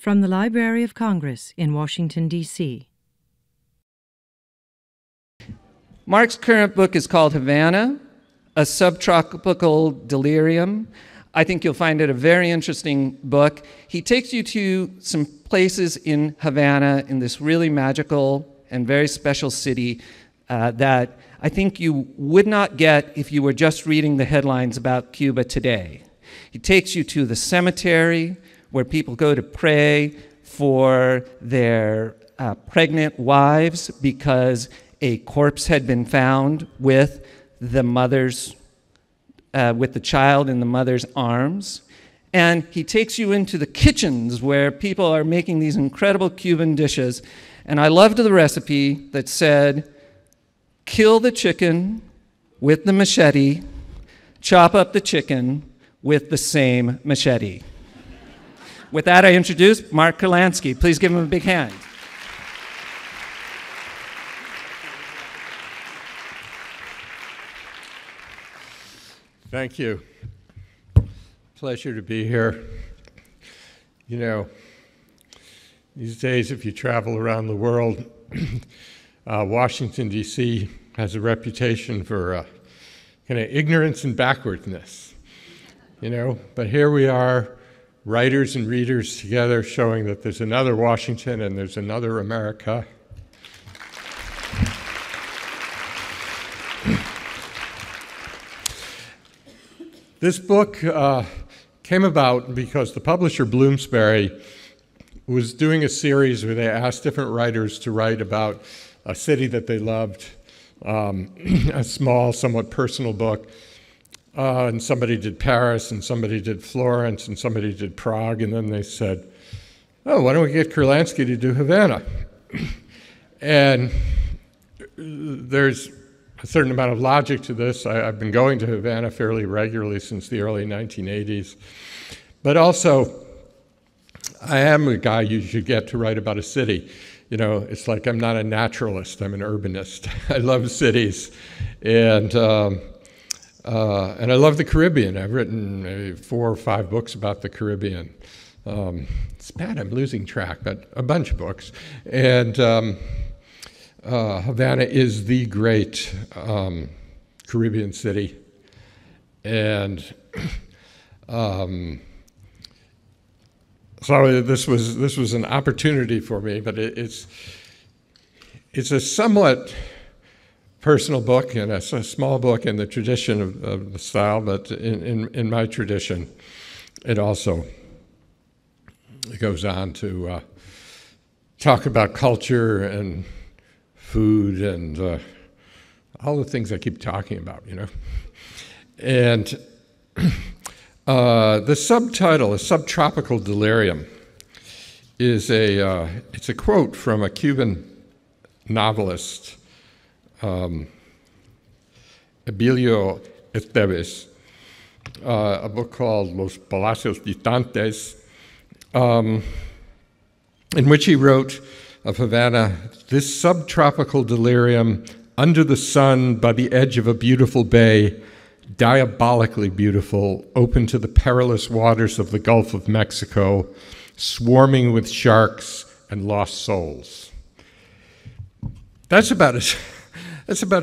From the Library of Congress in Washington, D.C. Mark's current book is called Havana, a Subtropical Delirium. I think you'll find it a very interesting book. He takes you to some places in Havana, in this really magical and very special city that I think you would not get if you were just reading the headlines about Cuba today. He takes you to the cemetery where people go to pray for their pregnant wives because a corpse had been found with the mother's, with the child in the mother's arms. And he takes you into the kitchens where people are making these incredible Cuban dishes. And I loved the recipe that said, kill the chicken with the machete, chop up the chicken with the same machete. With that, I introduce Mark Kurlansky. Please give him a big hand. Thank you. Pleasure to be here. You know, these days, if you travel around the world, Washington, D.C. has a reputation for kind of ignorance and backwardness, you know, but here we are, writers and readers together, showing that there's another Washington and there's another America. This book came about because the publisher Bloomsbury was doing a series where they asked different writers to write about a city that they loved, a small, somewhat personal book. And somebody did Paris, and somebody did Florence, and somebody did Prague, and then they said, oh, why don't we get Kurlansky to do Havana? And there's a certain amount of logic to this. I've been going to Havana fairly regularly since the early 1980s. But also, I am a guy you should get to write about a city. You know, it's like I'm not a naturalist, I'm an urbanist. I love cities. And I love the Caribbean. I've written maybe 4 or 5 books about the Caribbean. It's bad, I'm losing track, but a bunch of books. And Havana is the great Caribbean city. And so this was an opportunity for me, but it's a somewhat personal book and a small book in the tradition of the style, but in my tradition, it also goes on to talk about culture and food and all the things I keep talking about, you know. And the subtitle, A Subtropical Delirium, is it's a quote from a Cuban novelist, Emilio Estevez, a book called Los Palacios Distantes, in which he wrote of Havana, this subtropical delirium under the sun by the edge of a beautiful bay, diabolically beautiful, open to the perilous waters of the Gulf of Mexico, swarming with sharks and lost souls. That's about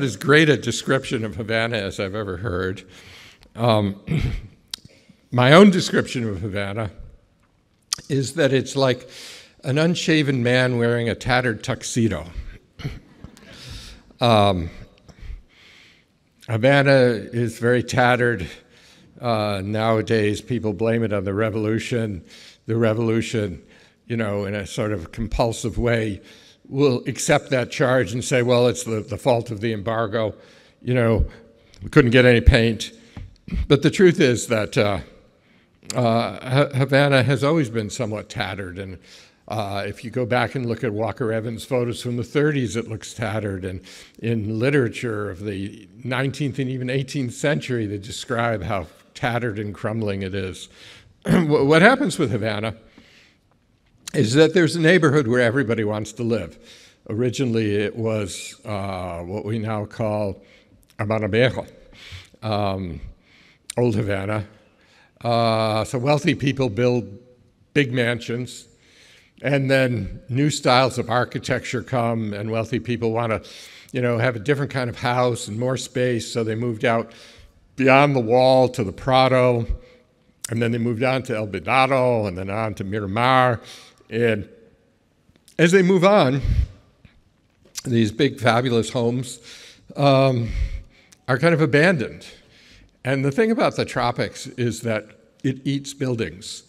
as great a description of Havana as I've ever heard. My own description of Havana is that it's like an unshaven man wearing a tattered tuxedo. Havana is very tattered. Nowadays, people blame it on the revolution. The revolution, you know, in a sort of compulsive way, will accept that charge and say, well, it's the fault of the embargo. You know, we couldn't get any paint. But the truth is that Havana has always been somewhat tattered. And if you go back and look at Walker Evans' photos from the 30s, it looks tattered. And in literature of the 19th and even 18th century, they describe how tattered and crumbling it is. What happens with Havana is that there's a neighborhood where everybody wants to live. Originally, it was what we now call Habana Viejo, Old Havana. So wealthy people build big mansions And then new styles of architecture come, and wealthy people want to, have a different kind of house and more space, so they moved out beyond the wall to the Prado, and then they moved on to El Vedado, and then on to Miramar. And as they move on, these big, fabulous homes are kind of abandoned. And the thing about the tropics is that it eats buildings.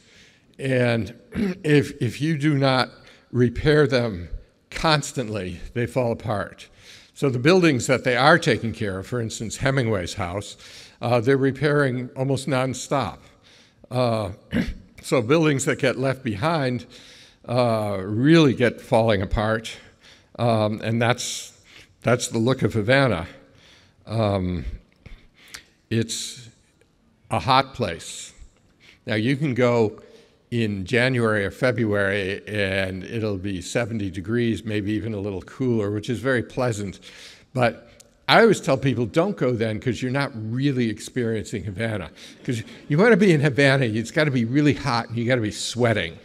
And if you do not repair them constantly, they fall apart. So the buildings that they are taking care of, for instance, Hemingway's house, they're repairing almost nonstop. So buildings that get left behind really get falling apart, and that's the look of Havana. It's a hot place. Now you can go in January or February and it'll be 70 degrees, maybe even a little cooler, which is very pleasant. But I always tell people, don't go then, because you're not really experiencing Havana. Because you want to be in Havana, it's got to be really hot and you got to be sweating.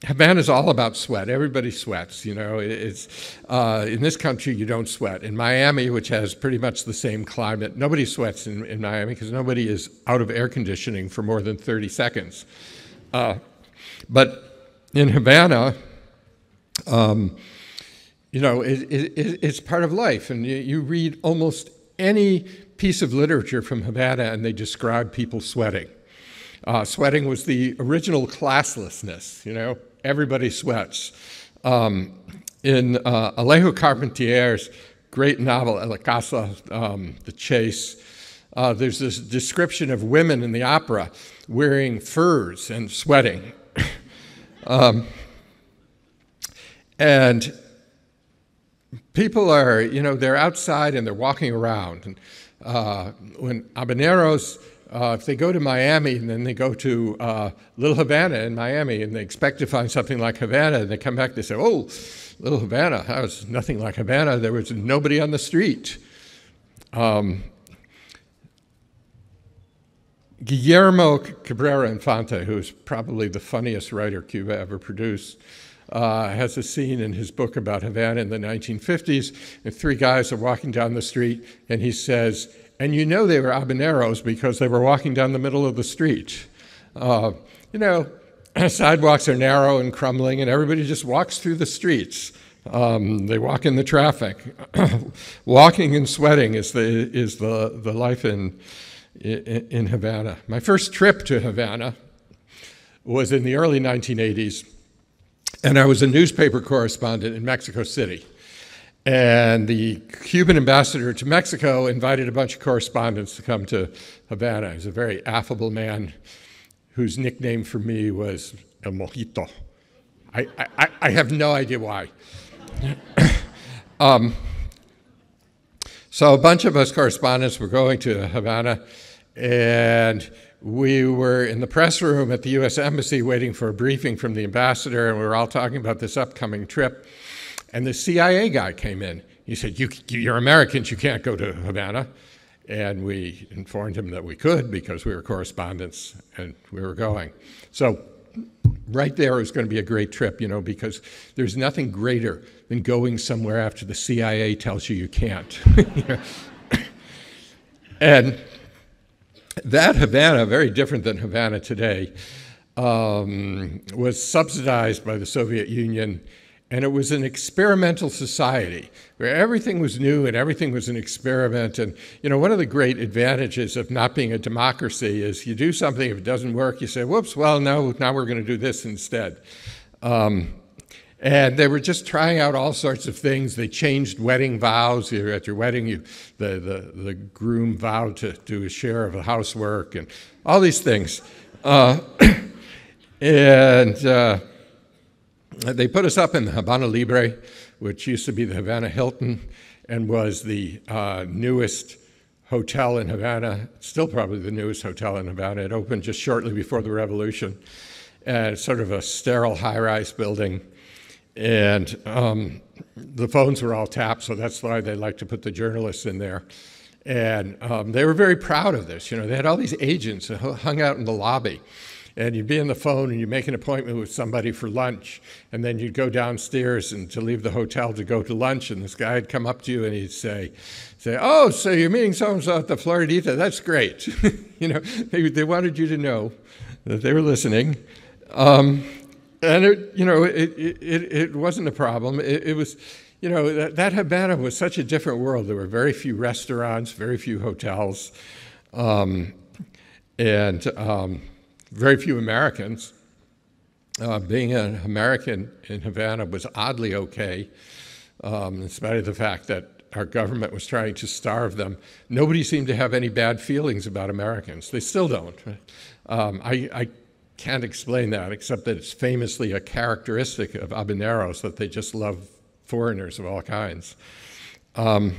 Havana's all about sweat. Everybody sweats, It's in this country you don't sweat. In Miami, which has pretty much the same climate, nobody sweats in Miami because nobody is out of air conditioning for more than 30 seconds. But in Havana, it's part of life. And you read almost any piece of literature from Havana and they describe people sweating. Sweating was the original classlessness, everybody sweats. In Alejo Carpentier's great novel, El Casa, The Chase, there's this description of women in the opera wearing furs and sweating. And people are, they're outside and they're walking around. And when habaneros, if they go to Miami and then they go to Little Havana in Miami and they expect to find something like Havana, and they come back, they say, oh, Little Havana, that was nothing like Havana. There was nobody on the street. Guillermo Cabrera Infante, who is probably the funniest writer Cuba ever produced, has a scene in his book about Havana in the 1950s, and three guys are walking down the street, and he says, and they were habaneros because they were walking down the middle of the street. Sidewalks are narrow and crumbling, and everybody just walks through the streets. They walk in the traffic. Walking and sweating is the life in Havana. My first trip to Havana was in the early 1980s, and I was a newspaper correspondent in Mexico City. And the Cuban ambassador to Mexico invited a bunch of correspondents to come to Havana. He was a very affable man whose nickname for me was El Mojito. I have no idea why. So a bunch of us correspondents were going to Havana, and we were in the press room at the U.S. Embassy waiting for a briefing from the ambassador, and we were all talking about this upcoming trip. And the CIA guy came in. He said, you're Americans, you can't go to Havana. And we informed him that we could because we were correspondents and we were going. So right there was going to be a great trip, because there's nothing greater than going somewhere after the CIA tells you can't. And that Havana, very different than Havana today, was subsidized by the Soviet Union. And it was an experimental society where everything was new and everything was an experiment. And, one of the great advantages of not being a democracy is you do something, if it doesn't work, you say, whoops, well, no, now we're going to do this instead. And they were just trying out all sorts of things. They changed wedding vows. At your wedding, the groom vowed to do a share of the housework and all these things. They put us up in the Habana Libre, which used to be the Havana Hilton and was the newest hotel in Havana, still probably the newest hotel in Havana. It opened just shortly before the revolution. And it's sort of a sterile high-rise building. And the phones were all tapped, so that's why they like to put the journalists in there. And they were very proud of this. They had all these agents who hung out in the lobby. And you'd be on the phone and you'd make an appointment with somebody for lunch, and then you'd go downstairs and to leave the hotel to go to lunch, and this guy would come up to you and he'd say, "Oh, so you're meeting so-and-so at the Floridita, that's great." You know, they wanted you to know that they were listening. And it wasn't a problem. It was, you know, that Havana was such a different world. There were very few restaurants, very few hotels, and very few Americans. Being an American in Havana was oddly okay, in spite of the fact that our government was trying to starve them. Nobody seemed to have any bad feelings about Americans. They still don't. I can't explain that, except that it's famously a characteristic of habaneros that they just love foreigners of all kinds. So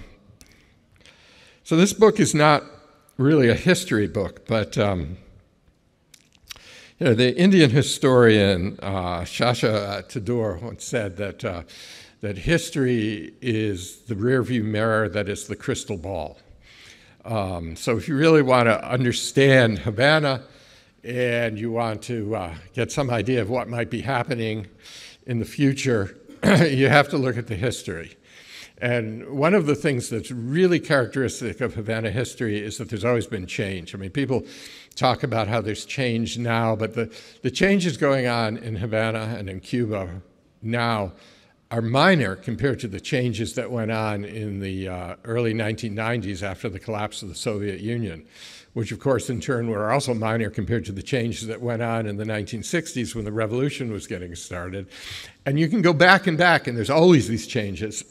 this book is not really a history book, but you know, the Indian historian Shasha Thakur once said that that history is the rearview mirror that is the crystal ball. So if you really want to understand Havana and you want to get some idea of what might be happening in the future, you have to look at the history. And one of the things that's really characteristic of Havana history is that there's always been change. I mean, people talk about how there's change now, but the changes going on in Havana and in Cuba now are minor compared to the changes that went on in the early 1990s after the collapse of the Soviet Union, which of course in turn were also minor compared to the changes that went on in the 1960s when the revolution was getting started. And you can go back and back, and there's always these changes.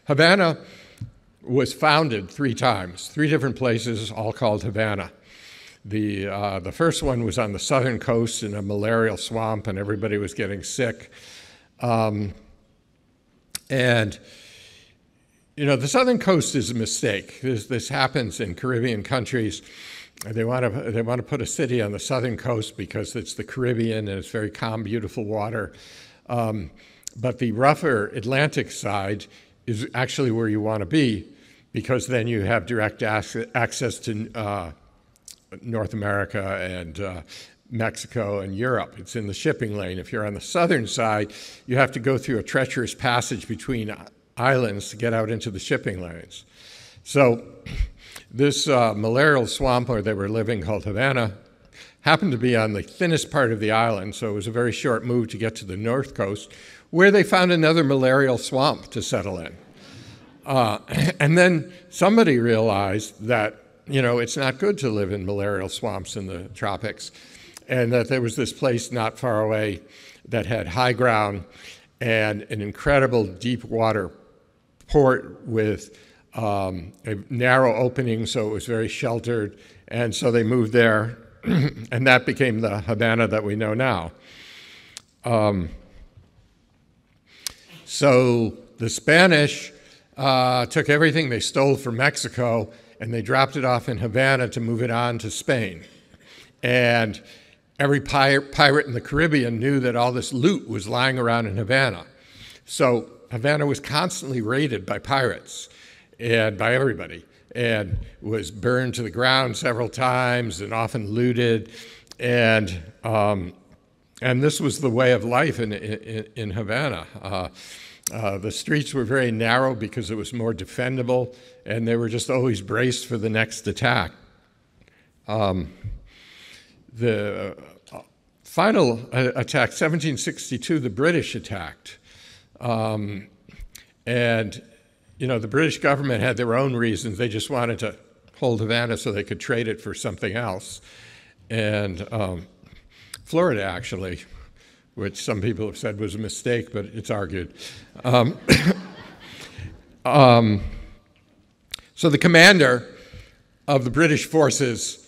Havana was founded 3 times, 3 different places, all called Havana. The first one was on the southern coast in a malarial swamp, and everybody was getting sick. And you know, the southern coast is a mistake. This happens in Caribbean countries. They want to put a city on the southern coast because it's the Caribbean and it's very calm, beautiful water. But the rougher Atlantic side is actually where you want to be, because then you have direct access to North America and Mexico and Europe. It's in the shipping lane. If you're on the southern side, you have to go through a treacherous passage between islands to get out into the shipping lanes. So this malarial swamp where they were living, called Havana, happened to be on the thinnest part of the island, so it was a very short move to get to the north coast, where they found another malarial swamp to settle in. And then somebody realized that, you know, it's not good to live in malarial swamps in the tropics, and that there was this place not far away that had high ground and an incredible deep water port with a narrow opening, so it was very sheltered, and so they moved there, and that became the Havana that we know now. So the Spanish took everything they stole from Mexico and they dropped it off in Havana to move it on to Spain. And every pirate in the Caribbean knew that all this loot was lying around in Havana. So Havana was constantly raided by pirates and by everybody, and was burned to the ground several times and often looted. And this was the way of life in Havana. The streets were very narrow because it was more defendable, and they were just always braced for the next attack. The final attack, 1762, the British attacked. And, you know, the British government had their own reasons. They just wanted to hold Havana so they could trade it for something else. And Florida, actually, which some people have said was a mistake, but it's argued. So the commander of the British forces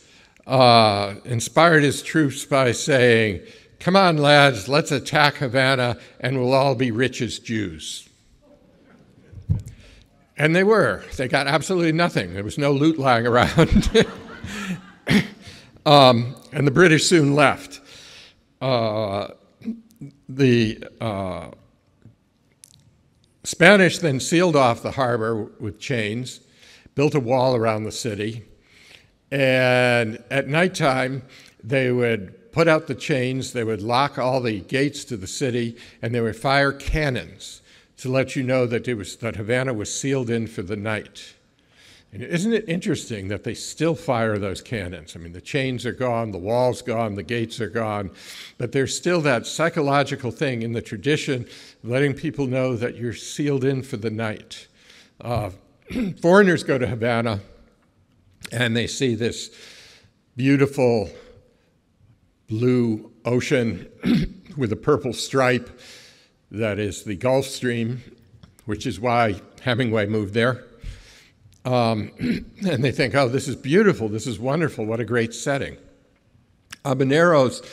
inspired his troops by saying, "Come on, lads, let's attack Havana and we'll all be rich as Jews." And they were. They got absolutely nothing. There was no loot lying around. And the British soon left. The Spanish then sealed off the harbor with chains, built a wall around the city, and at nighttime they would put out the chains, they would lock all the gates to the city, and they would fire cannons to let you know that Havana was sealed in for the night. And isn't it interesting that they still fire those cannons? I mean, the chains are gone, the wall's gone, the gates are gone, but there's still that psychological thing in the tradition of letting people know that you're sealed in for the night. Foreigners go to Havana and they see this beautiful blue ocean with a purple stripe that is the Gulf Stream, which is why Hemingway moved there. And they think, oh, this is beautiful, this is wonderful, what a great setting. Habaneros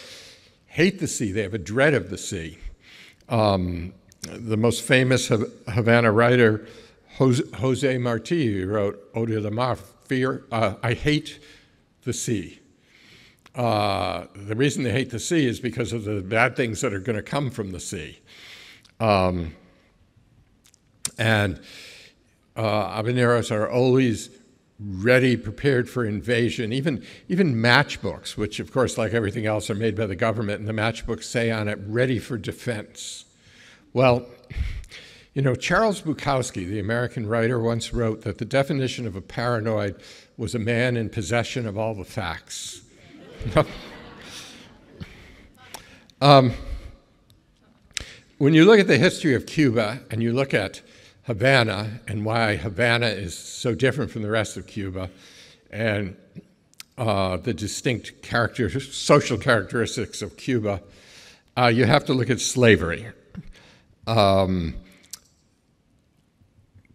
hate the sea, they have a dread of the sea. The most famous Havana writer, Jose Marti, wrote Eau de la Mar, I hate the sea. The reason they hate the sea is because of the bad things that are going to come from the sea. Habaneros are always ready, prepared for invasion. Even matchbooks, which of course, like everything else, are made by the government, and the matchbooks say on it, ready for defense. Well, you know, Charles Bukowski, the American writer, once wrote that the definition of a paranoid was a man in possession of all the facts. When you look at the history of Cuba and you look at Havana and why Havana is so different from the rest of Cuba and the distinct social characteristics of Cuba, you have to look at slavery.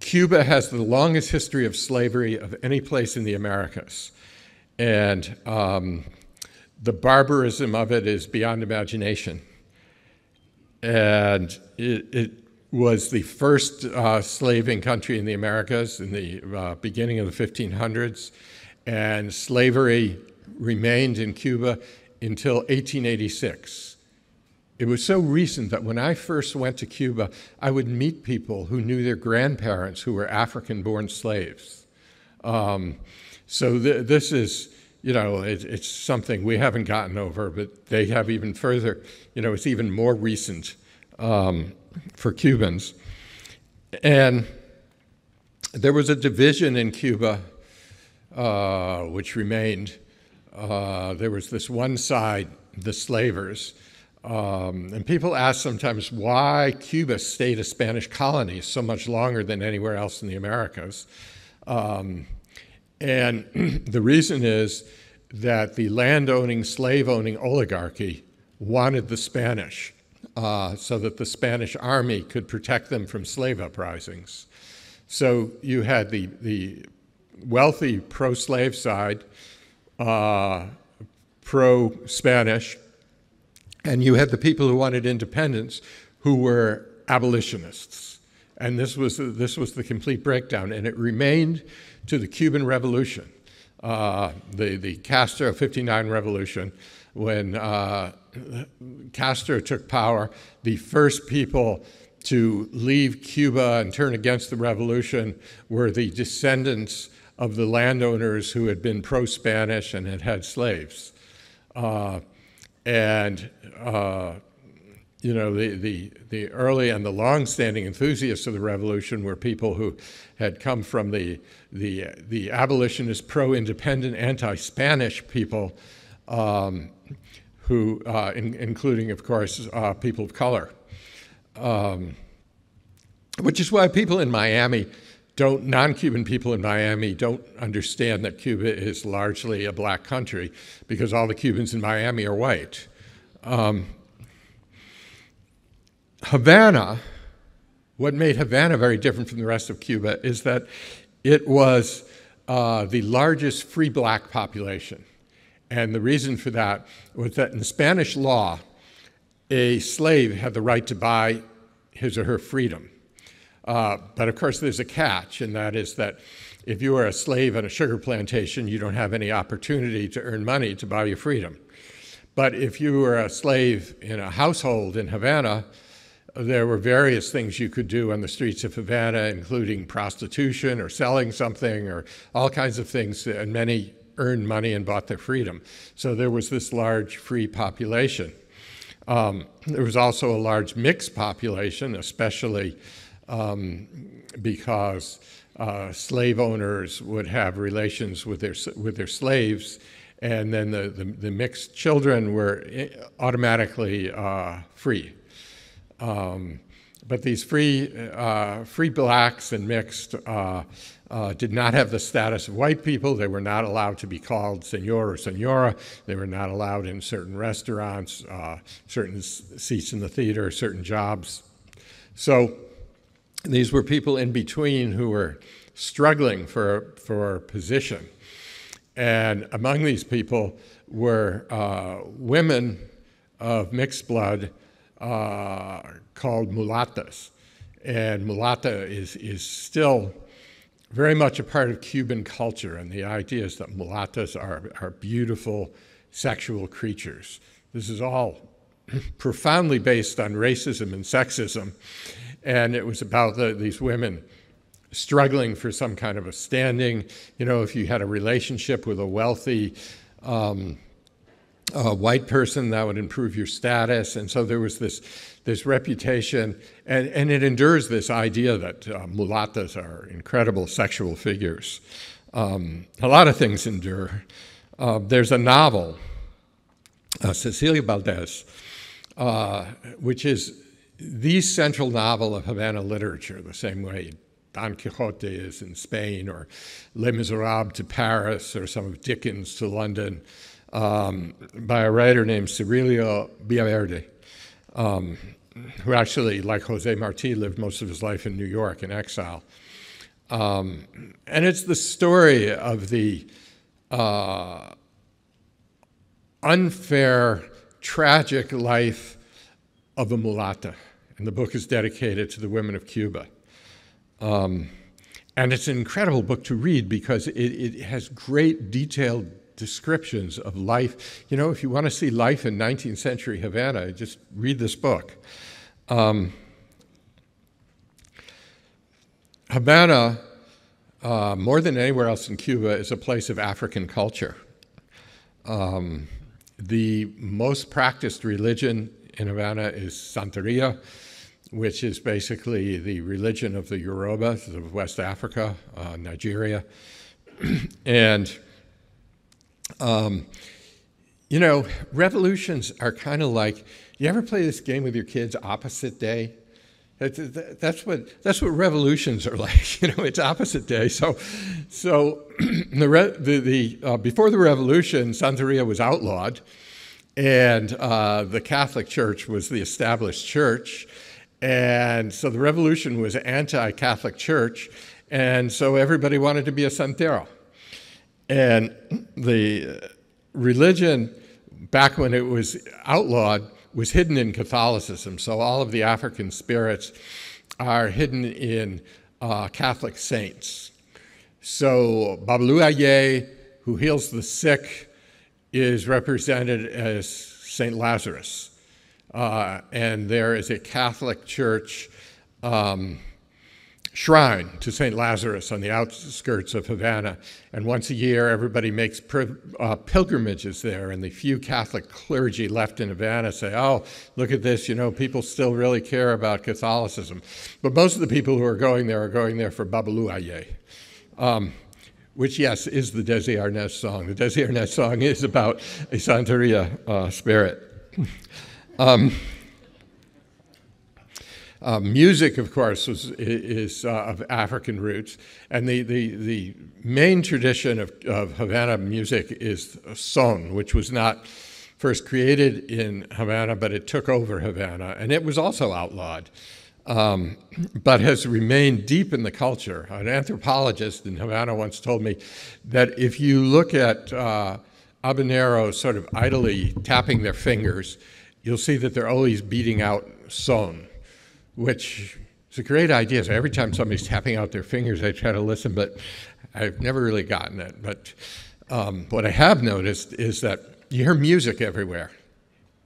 Cuba has the longest history of slavery of any place in the Americas. And the barbarism of it is beyond imagination. And it was the first slaving country in the Americas in the beginning of the 1500s. And slavery remained in Cuba until 1886. It was so recent that when I first went to Cuba, I would meet people who knew their grandparents who were African-born slaves. So this is, you know, it's something we haven't gotten over, but they have even further, you know, it's even more recent for Cubans. And there was a division in Cuba which remained. There was this one side, the slavers, and people ask sometimes why Cuba stayed a Spanish colony so much longer than anywhere else in the Americas. And the reason is that the land-owning, slave-owning oligarchy wanted the Spanish so that the Spanish army could protect them from slave uprisings. So you had the wealthy pro-slave side, pro-Spanish, and you had the people who wanted independence who were abolitionists. And this was the complete breakdown, and it remained to the Cuban Revolution, the Castro 59 revolution. When Castro took power, the first people to leave Cuba and turn against the revolution were the descendants of the landowners who had been pro-Spanish and had had slaves. You know, the early and the long-standing enthusiasts of the revolution were people who had come from the abolitionist, pro-independent, anti-Spanish people, including, of course, people of color. Which is why people in Miami non-Cuban people in Miami don't understand that Cuba is largely a black country, because all the Cubans in Miami are white. Havana, what made Havana very different from the rest of Cuba is that it was the largest free black population. And the reason for that was that in Spanish law, a slave had the right to buy his or her freedom. But of course there's a catch, and that is that if you are a slave on a sugar plantation, you don't have any opportunity to earn money to buy your freedom. But if you were a slave in a household in Havana, there were various things you could do on the streets of Havana, including prostitution or selling something or all kinds of things, and many earned money and bought their freedom. So there was this large free population. There was also a large mixed population, especially because slave owners would have relations with their slaves, and then the mixed children were automatically free. But these free blacks and mixed did not have the status of white people. They were not allowed to be called senor or senora. They were not allowed in certain restaurants, certain seats in the theater, certain jobs. So these were people in between who were struggling for position. And among these people were women of mixed blood called mulattas. And mulatta is still very much a part of Cuban culture, and the idea is that mulattas are beautiful sexual creatures. This is all profoundly based on racism and sexism, and it was about these women struggling for some kind of a standing. You know, if you had a relationship with a wealthy white person, that would improve your status. And so there was this reputation, and it endures this idea that mulattas are incredible sexual figures. A lot of things endure. There's a novel, Cecilia Valdez, which is the central novel of Havana literature, the same way Don Quixote is in Spain, or Les Miserables to Paris, or some of Dickens to London, by a writer named Cirilo Villaverde, who actually, like Jose Marti, lived most of his life in New York in exile. And it's the story of the unfair, tragic life of a mulatta. And the book is dedicated to the women of Cuba. And it's an incredible book to read because it has great detailed descriptions of life. You know, if you want to see life in 19th century Havana, just read this book. Havana, more than anywhere else in Cuba, is a place of African culture. The most practiced religion in Havana is Santeria, which is basically the religion of the Yorubas of West Africa, Nigeria. And you know, revolutions are kind of like, you ever play this game with your kids, Opposite Day? That's what revolutions are like. You know, it's opposite day. So before the revolution, Santeria was outlawed, and the Catholic Church was the established church, and so the revolution was anti-Catholic Church, and so everybody wanted to be a santero. And the religion, back when it was outlawed, was hidden in Catholicism. So all of the African spirits are hidden in Catholic saints. So Babalu Aye, who heals the sick, is represented as Saint Lazarus. And there is a Catholic church shrine to St. Lazarus on the outskirts of Havana. And once a year, everybody makes pilgrimages there, and the few Catholic clergy left in Havana say, oh, look at this, you know, people still really care about Catholicism. But most of the people who are going there for Babalu Aye, which, yes, is the Desi Arnaz song. The Desi Arnaz song is about a Santeria spirit. Music, of course, is of African roots, and the main tradition of Havana music is son, which was not first created in Havana, but it took over Havana, and it was also outlawed, but has remained deep in the culture. An anthropologist in Havana once told me that if you look at habaneros sort of idly tapping their fingers, you'll see that they're always beating out son, which is a great idea. So every time somebody's tapping out their fingers, I try to listen, but I've never really gotten it. But what I have noticed is that you hear music everywhere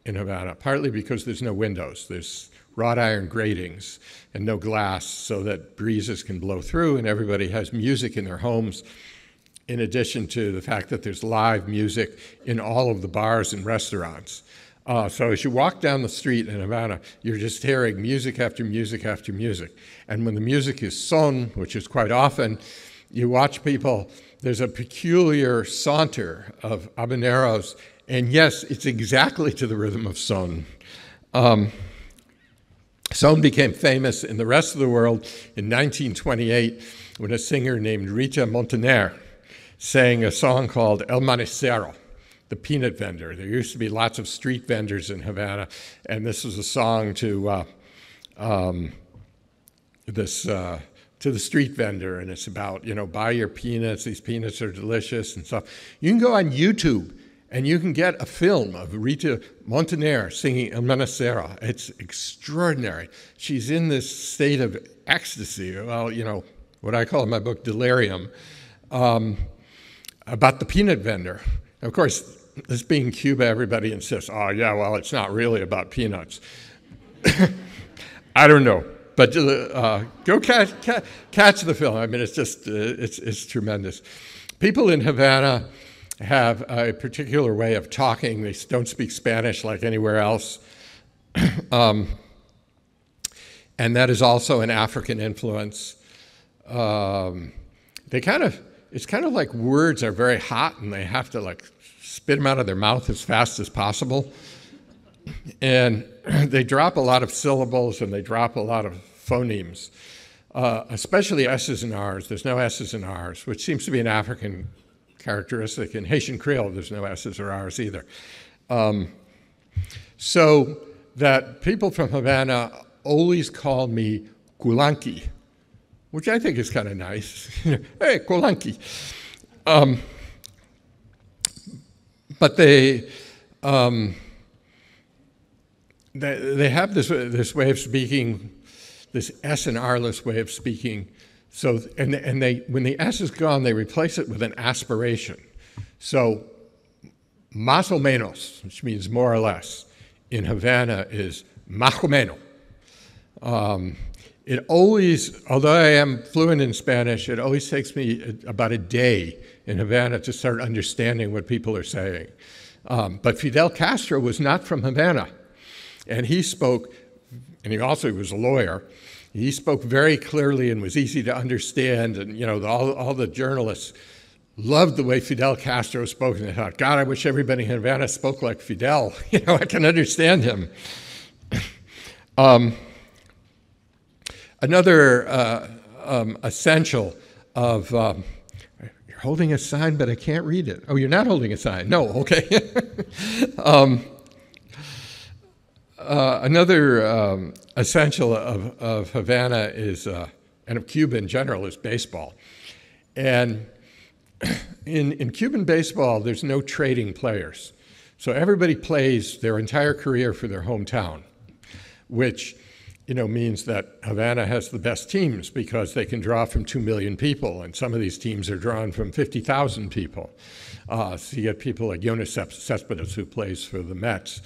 in Havana, partly because there's no windows. There's wrought iron gratings and no glass so that breezes can blow through, and everybody has music in their homes. in addition to the fact that there's live music in all of the bars and restaurants. So as you walk down the street in Havana, you're just hearing music after music after music. And when the music is son, which is quite often, you watch people, there's a peculiar saunter of habaneros, and yes, it's exactly to the rhythm of son. Son became famous in the rest of the world in 1928 when a singer named Rita Montaner sang a song called El Manicero, the peanut vendor. There used to be lots of street vendors in Havana, and this was a song to the street vendor, and it's about, you know, buy your peanuts, these peanuts are delicious and stuff. You can go on YouTube and you can get a film of Rita Montaner singing El Manicero. It's extraordinary. She's in this state of ecstasy, well, you know, what I call in my book delirium, about the peanut vendor. Of course, this being Cuba, everybody insists, oh yeah, well, it's not really about peanuts. I don't know. But go catch the film. I mean, it's just, it's tremendous. People in Havana have a particular way of talking. They don't speak Spanish like anywhere else. And that is also an African influence. It's kind of like words are very hot and they have to like spit them out of their mouth as fast as possible. And they drop a lot of syllables and they drop a lot of phonemes, especially S's and R's. There's no S's and R's, which seems to be an African characteristic. In Haitian Creole, there's no S's or R's either. So that people from Havana always call me Kurlansky, which I think is kind of nice. Hey, Kurlansky. But they have this way of speaking, this S and R-less way of speaking. So, and when the S is gone, they replace it with an aspiration. So, más o menos, which means more or less, in Havana is más o menos. It always, although I am fluent in Spanish, it always takes me about a day in Havana to start understanding what people are saying. But Fidel Castro was not from Havana. And he spoke, and he also was a lawyer, he spoke very clearly and was easy to understand. And, you know, all the journalists loved the way Fidel Castro spoke. And they thought, God, I wish everybody in Havana spoke like Fidel. You know, I can understand him. Another essential of, you're holding a sign, but I can't read it. Oh, you're not holding a sign. No, okay. Another essential of Havana is, and of Cuba in general, is baseball. And in Cuban baseball, there's no trading players. So everybody plays their entire career for their hometown, which, you know, means that Havana has the best teams because they can draw from 2 million people, and some of these teams are drawn from 50,000 people. So you get people like Yoenis Cespedes, who plays for the Mets.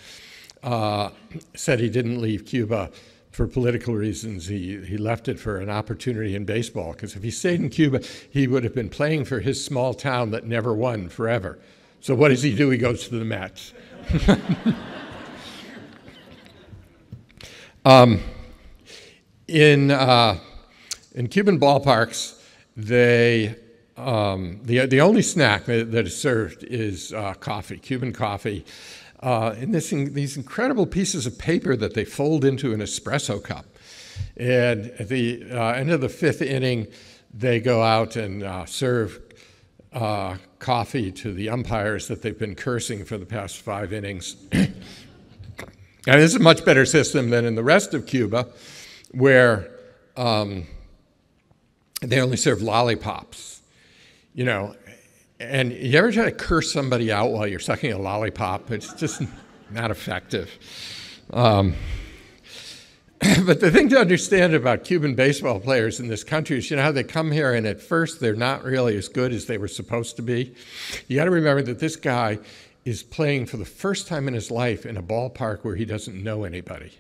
Said he didn't leave Cuba for political reasons. He left it for an opportunity in baseball, because if he stayed in Cuba, he would have been playing for his small town that never won forever. So what does he do? He goes to the Mets. In Cuban ballparks, the only snack that is served is coffee, Cuban coffee. And these incredible pieces of paper that they fold into an espresso cup. And at the end of the 5th inning, they go out and serve coffee to the umpires that they've been cursing for the past 5 innings. And this is a much better system than in the rest of Cuba, where they only serve lollipops, you know. And you ever try to curse somebody out while you're sucking a lollipop? It's just not effective. But the thing to understand about Cuban baseball players in this country is, you know, how they come here and at first they're not really as good as they were supposed to be. You got to remember that this guy is playing for the first time in his life in a ballpark where he doesn't know anybody.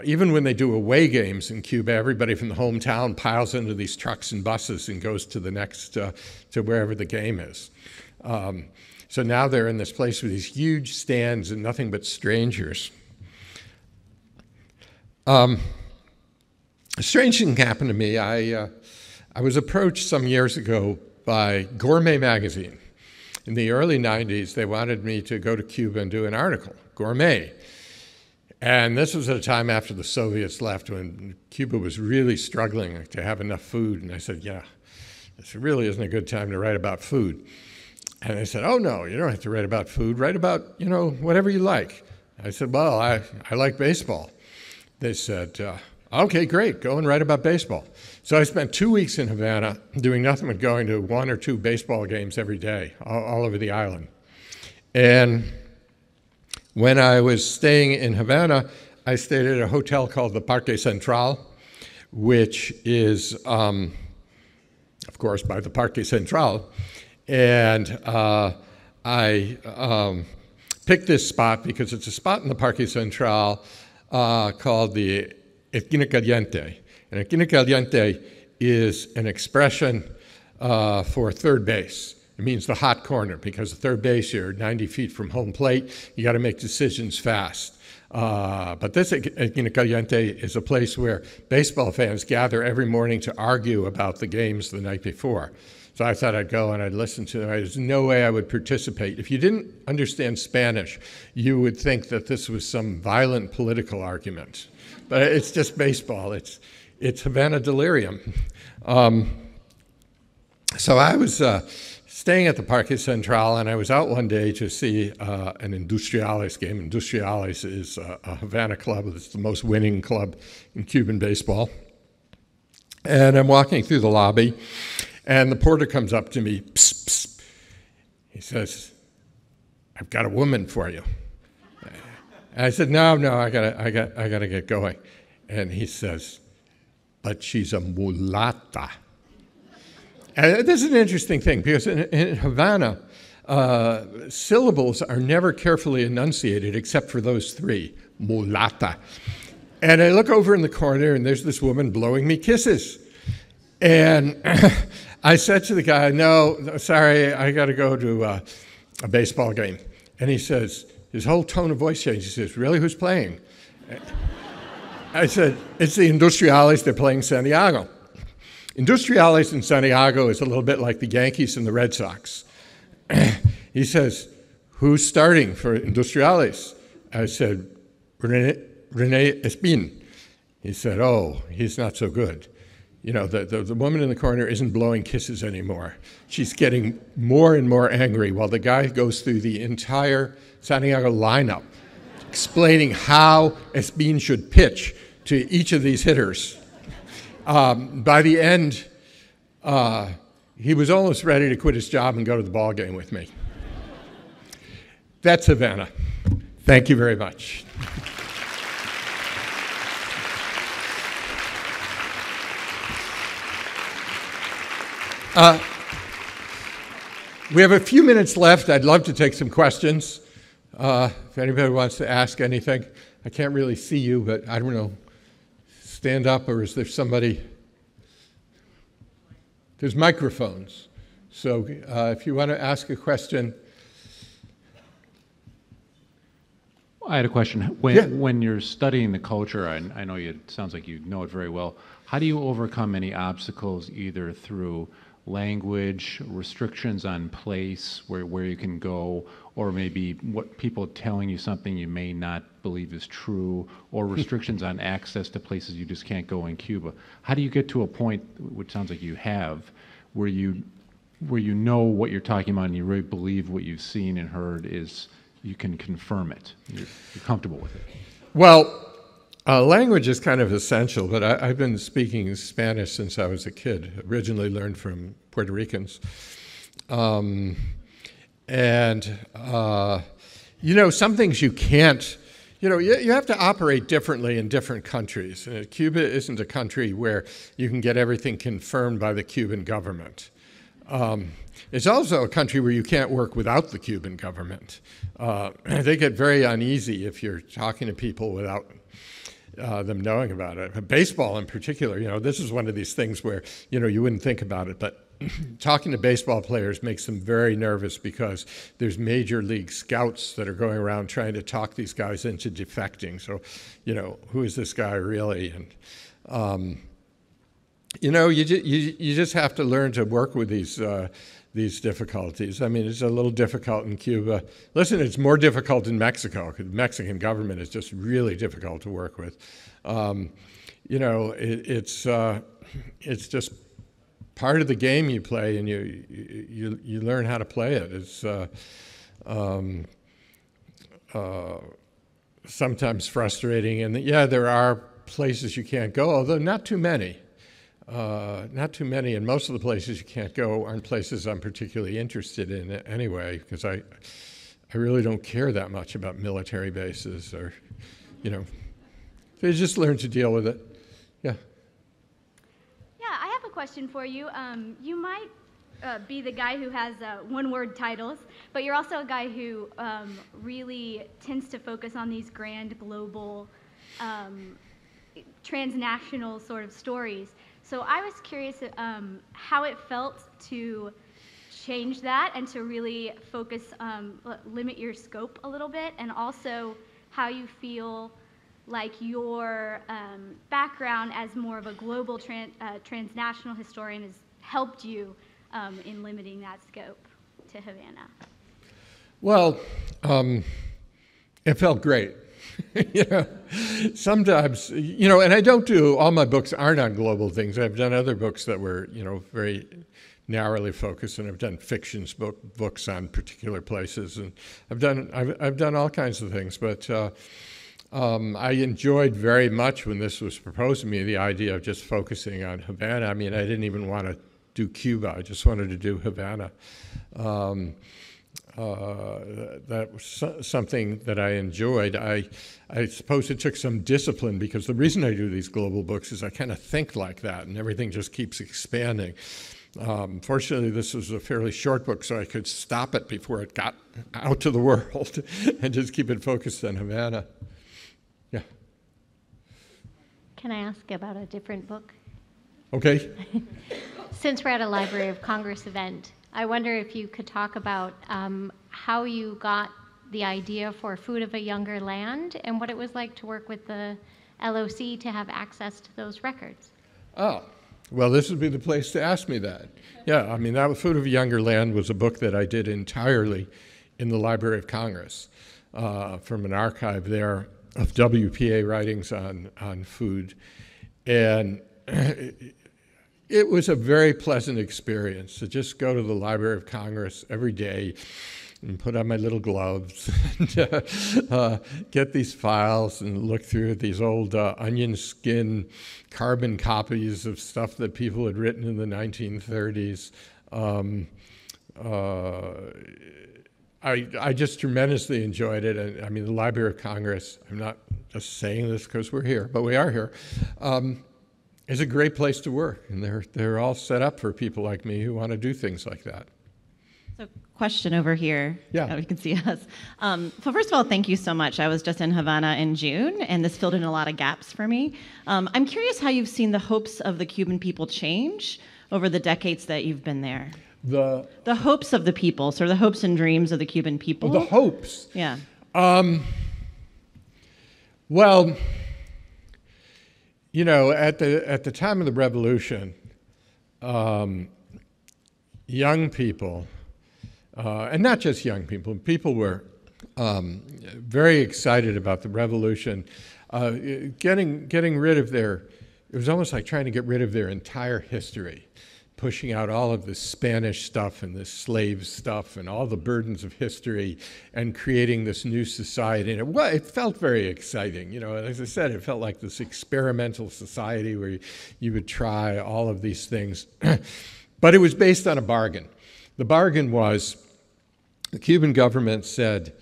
Even when they do away games in Cuba, everybody from the hometown piles into these trucks and buses and goes to the next, to wherever the game is. So now they're in this place with these huge stands and nothing but strangers. A strange thing happened to me. I was approached some years ago by Gourmet magazine. In the early 90s, they wanted me to go to Cuba and do an article, Gourmet. And this was at a time after the Soviets left when Cuba was really struggling to have enough food. And I said, yeah, this really isn't a good time to write about food. And they said, oh, no, you don't have to write about food. Write about, whatever you like. I said, well, I like baseball. They said, okay, great, go and write about baseball. So I spent 2 weeks in Havana doing nothing but going to 1 or 2 baseball games every day, all over the island. And when I was staying in Havana, I stayed at a hotel called the Parque Central, which is, of course, by the Parque Central. And I picked this spot because it's a spot in the Parque Central called the Esquina Caliente. And Esquina Caliente is an expression for third base. It means the hot corner, because at third base, you're 90 feet from home plate. You got to make decisions fast. But this Esquina Caliente is a place where baseball fans gather every morning to argue about the games the night before. So I thought I'd go and I'd listen to them. There's no way I would participate. If you didn't understand Spanish, you would think that this was some violent political argument. But it's just baseball. It's Havana delirium. So I was staying at the Parque Central, and I was out one day to see an Industriales game. Industriales is a Havana club. It's the most winning club in Cuban baseball. And I'm walking through the lobby, and the porter comes up to me. Psst, psst. He says, "I've got a woman for you." And I said, "No, I gotta get going." And he says, "But she's a mulata." And this is an interesting thing, because in Havana, syllables are never carefully enunciated except for those 3, mulata. And I look over in the corner, and there's this woman blowing me kisses. And I said to the guy, "No, sorry, I got to go to a baseball game." And he says, his whole tone of voice changed. He says, "Really, who's playing?" I said, "It's the Industriales, they're playing Santiago." Industriales in Santiago is a little bit like the Yankees and the Red Sox. He says, "Who's starting for Industriales?" I said, Rene Espin. He said, "Oh, he's not so good." The woman in the corner isn't blowing kisses anymore. She's getting more and more angry while the guy goes through the entire Santiago lineup, explaining how Espin should pitch to each of these hitters. By the end, he was almost ready to quit his job and go to the ball game with me. That's Havana. Thank you very much. We have a few minutes left. I'd love to take some questions. If anybody wants to ask anything. I can't really see you, but I don't know. Stand up, or is there somebody? There's microphones. So if you want to ask a question. I had a question. When you're studying the culture, I know it sounds like you know it very well, how do you overcome any obstacles either through language, restrictions on place, where you can go, or maybe what people telling you something you may not believe is true, or restrictions on access to places you just can't go in Cuba? How do you get to a point, which sounds like you have, where you know what you're talking about and you really believe what you've seen and heard is, you can confirm it, you're comfortable with it? Well, language is kind of essential, but I've been speaking Spanish since I was a kid, originally learned from Puerto Ricans. Some things you can't, you have to operate differently in different countries. Cuba isn't a country where you can get everything confirmed by the Cuban government. It's also a country where you can't work without the Cuban government. They get very uneasy if you're talking to people without them knowing about it. Baseball in particular, this is one of these things where, you wouldn't think about it, but talking to baseball players makes them very nervous because there's major league scouts that are going around trying to talk these guys into defecting. So, who is this guy really? And, you just have to learn to work with these difficulties. I mean, it's a little difficult in Cuba. Listen, it's more difficult in Mexico because the Mexican government is just really difficult to work with. It's just part of the game you play, and you learn how to play it. It's sometimes frustrating, and there are places you can't go, although not too many. And most of the places you can't go aren't places I'm particularly interested in anyway, because I really don't care that much about military bases or, so you just learn to deal with it. Yeah. Yeah, I have a question for you. You might be the guy who has one-word titles, but you're also a guy who really tends to focus on these grand global transnational sort of stories. So I was curious how it felt to change that and to really focus, limit your scope a little bit, and also how you feel like your background as more of a global transnational historian has helped you in limiting that scope to Havana. Well, it felt great. Sometimes, and I don't do, all my books aren't on global things. I've done other books that were, very narrowly focused, and I've done fictions books on particular places, and I've done all kinds of things. But I enjoyed very much when this was proposed to me, the idea of just focusing on Havana. I mean, I didn't even want to do Cuba. I just wanted to do Havana. That was something that I enjoyed. I suppose it took some discipline, because the reason I do these global books is I kind of think like that, and everything just keeps expanding. Fortunately, this was a fairly short book, so I could stop it before it got out to the world and just keep it focused on Havana. Yeah. Can I ask about a different book? Okay. Since we're at a Library of Congress event, I wonder if you could talk about how you got the idea for Food of a Younger Land and what it was like to work with the LOC to have access to those records. Oh, well, this would be the place to ask me that. Yeah, I mean, that Food of a Younger Land was a book that I did entirely in the Library of Congress from an archive there of WPA writings on food. And it was a very pleasant experience to just go to the Library of Congress every day and put on my little gloves and get these files and look through these old onion skin carbon copies of stuff that people had written in the 1930s. I just tremendously enjoyed it. And I mean, the Library of Congress, I'm not just saying this because we're here, but we are here, is a great place to work. And they're all set up for people like me who want to do things like that. So, question over here. Yeah. You can see us. So first of all, thank you so much. I was just in Havana in June, and this filled in a lot of gaps for me. I'm curious how you've seen the hopes of the Cuban people change over the decades that you've been there. The hopes of the people, sort of the hopes and dreams of the Cuban people. The hopes? Yeah. Well, you know, at the time of the revolution, young people, and not just young people, people were very excited about the revolution, getting rid of it was almost like trying to get rid of their entire history, pushing out all of this Spanish stuff and this slave stuff and all the burdens of history and creating this new society. And it felt very exciting. You know, as I said, it felt like this experimental society where you would try all of these things. But it was based on a bargain. The bargain was the Cuban government said,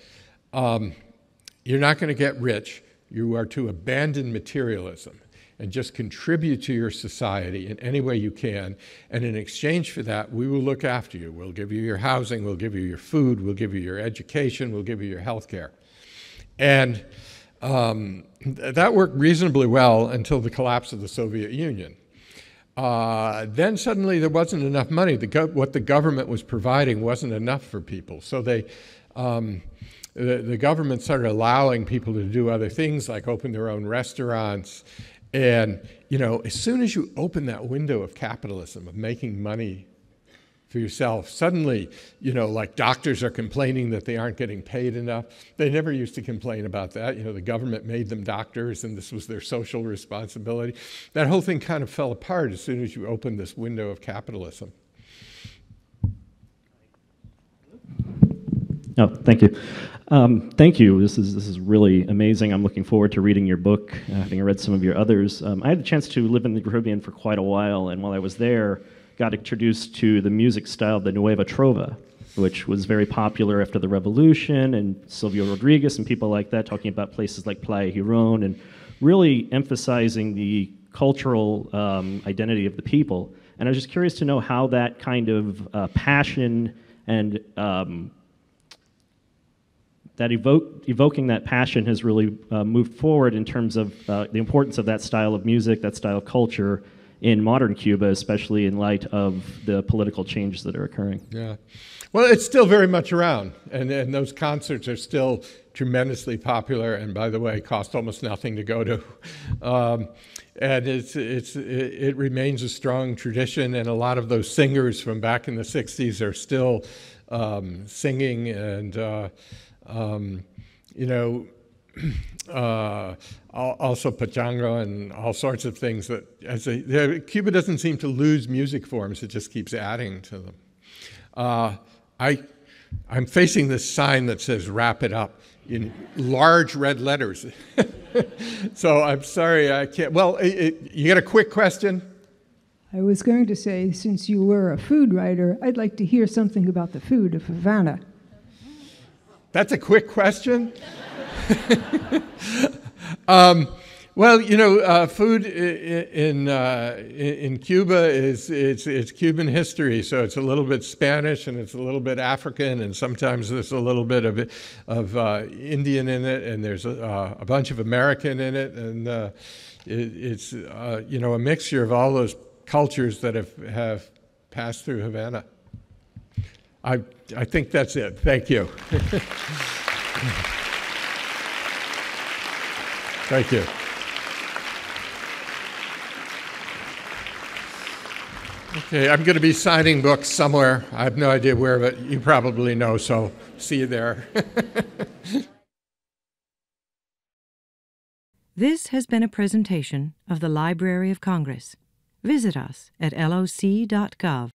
you're not going to get rich. You are to abandon materialism and just contribute to your society in any way you can. And in exchange for that, we will look after you. We'll give you your housing, we'll give you your food, we'll give you your education, we'll give you your health care. And That worked reasonably well until the collapse of the Soviet Union. Then suddenly there wasn't enough money. What the government was providing wasn't enough for people. So the government started allowing people to do other things, like open their own restaurants. And, as soon as you open that window of capitalism, of making money for yourself, suddenly, like doctors are complaining that they aren't getting paid enough. They never used to complain about that. The government made them doctors and this was their social responsibility. That whole thing kind of fell apart as soon as you opened this window of capitalism. Oh, thank you. Thank you. This is really amazing. I'm looking forward to reading your book, having read some of your others. I had the chance to live in the Caribbean for quite a while, and while I was there, got introduced to the music style of the Nueva Trova, which was very popular after the Revolution, and Silvio Rodriguez and people like that, talking about places like Playa Girón, and really emphasizing the cultural identity of the people. And I was just curious to know how that kind of passion and evoking that passion has really moved forward in terms of the importance of that style of music, that style of culture in modern Cuba, especially in light of the political changes that are occurring. Yeah. Well, it's still very much around, and those concerts are still tremendously popular, and by the way, cost almost nothing to go to. And it remains a strong tradition, and a lot of those singers from back in the 60s are still singing, and also pachanga and all sorts of things that Cuba doesn't seem to lose music forms, it just keeps adding to them. I'm facing this sign that says "Wrap it up" in large red letters. So I'm sorry I can't. Well, you got a quick question? I was going to say, since you were a food writer, I'd like to hear something about the food of Havana. That's a quick question? Food in Cuba it's Cuban history, so it's a little bit Spanish and it's a little bit African, and sometimes there's a little bit of Indian in it, and there's a bunch of American in it, and it's a mixture of all those cultures that have passed through Havana. I think that's it. Thank you. Thank you. Okay, I'm going to be signing books somewhere. I have no idea where, but you probably know, so see you there. This has been a presentation of the Library of Congress. Visit us at loc.gov.